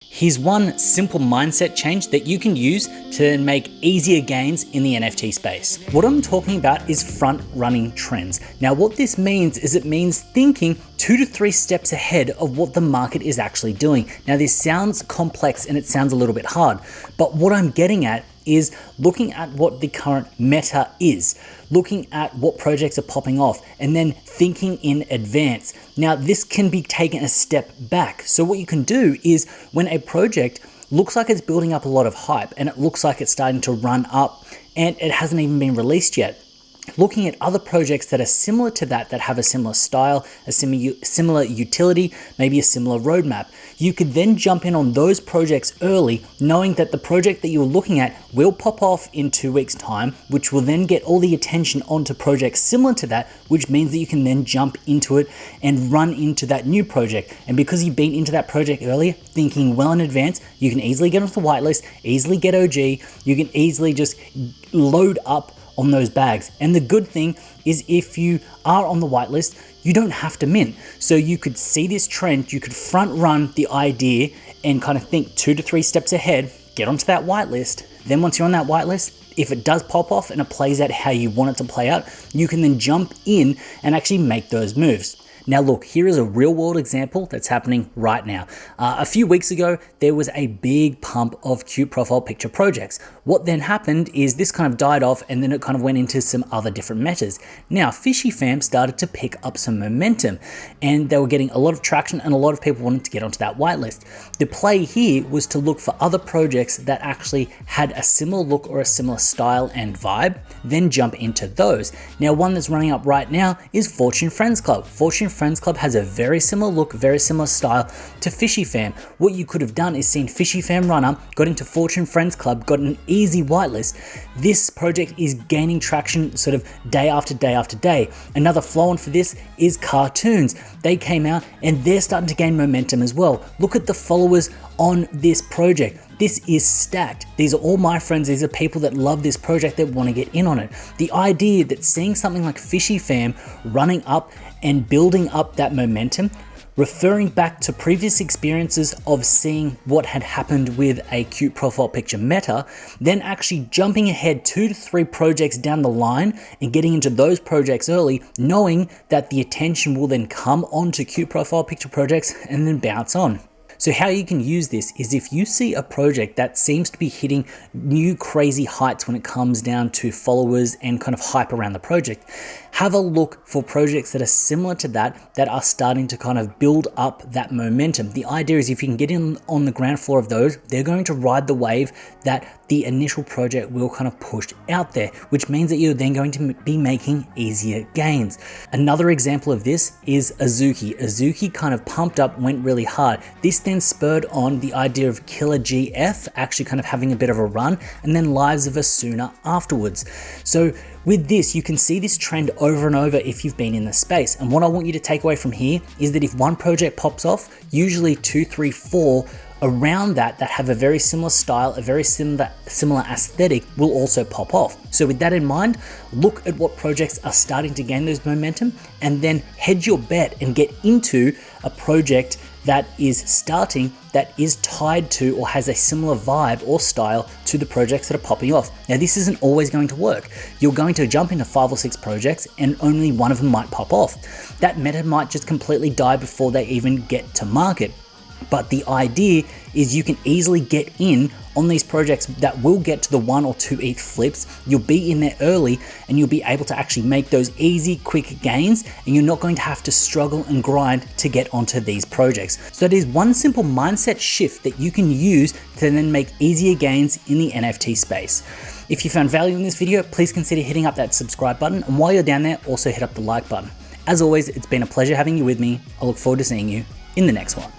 Here's one simple mindset change that you can use to then make easier gains in the NFT space. What I'm talking about is front running trends. Now, what this means is it means thinking 2 to 3 steps ahead of what the market is actually doing. Now, this sounds complex and it sounds a little bit hard, but what I'm getting at is looking at what the current meta is, looking at what projects are popping off, and then thinking in advance. Now, this can be taken a step back. So what you can do is when a project looks like it's building up a lot of hype and it looks like it's starting to run up and it hasn't even been released yet, looking at other projects that are similar to that have a similar style, a similar utility, maybe a similar roadmap. You could then jump in on those projects early, knowing that the project that you were looking at will pop off in 2 weeks' time, which will then get all the attention onto projects similar to that, which means that you can then jump into it and run into that new project. And because you've been into that project earlier, thinking well in advance, you can easily get onto the whitelist, easily get OG, you can easily just load up on those bags. And the good thing is if you are on the whitelist, you don't have to mint. So you could see this trend, you could front run the idea and kind of think 2 to 3 steps ahead, get onto that whitelist. Then once you're on that whitelist, if it does pop off and it plays out how you want it to play out, you can then jump in and actually make those moves. Now look, here is a real world example that's happening right now. A few weeks ago, there was a big pump of cute profile picture projects. What then happened is this kind of died off and then it kind of went into some other different metas. Now, Fishy Fam started to pick up some momentum and they were getting a lot of traction and a lot of people wanted to get onto that whitelist. The play here was to look for other projects that actually had a similar look or a similar style and vibe, then jump into those. Now, one that's running up right now is Fortune Friends Club. Fortune Friends Club has a very similar look, very similar style to Fishy Fam. What you could have done is seen Fishy Fam run up, got into Fortune Friends Club, got an easy whitelist. This project is gaining traction sort of day after day after day. Another flow on for this is Cartoons. They came out and they're starting to gain momentum as well. Look at the followers on this project. This is stacked. These are all my friends. These are people that love this project that want to get in on it. The idea that seeing something like Fishy Fam running up and building up that momentum, referring back to previous experiences of seeing what had happened with a cute profile picture meta, then actually jumping ahead 2 to 3 projects down the line and getting into those projects early, knowing that the attention will then come onto cute profile picture projects and then bounce on. So how you can use this is if you see a project that seems to be hitting new crazy heights when it comes down to followers and kind of hype around the project, have a look for projects that are similar to that are starting to kind of build up that momentum. The idea is if you can get in on the ground floor of those, they're going to ride the wave that the initial project will kind of push out there, which means that you're then going to be making easier gains. Another example of this is Azuki. Azuki kind of pumped up, went really hard. This then spurred on the idea of Killer GF actually kind of having a bit of a run, and then Lives of Asuna afterwards. So with this, you can see this trend over and over if you've been in the space. And what I want you to take away from here is that if one project pops off, usually 2, 3, 4 around that have a very similar style, a very similar aesthetic will also pop off. So with that in mind, look at what projects are starting to gain those momentum and then hedge your bet and get into a project that is starting, that is tied to or has a similar vibe or style to the projects that are popping off. Now, this isn't always going to work. You're going to jump into 5 or 6 projects and only one of them might pop off. That meta might just completely die before they even get to market. But the idea is you can easily get in on these projects that will get to the 1 or 2 ETH flips. You'll be in there early and you'll be able to actually make those easy, quick gains, and you're not going to have to struggle and grind to get onto these projects. So that is one simple mindset shift that you can use to then make easier gains in the NFT space. If you found value in this video, please consider hitting up that subscribe button. And while you're down there, also hit up the like button. As always, it's been a pleasure having you with me. I look forward to seeing you in the next one.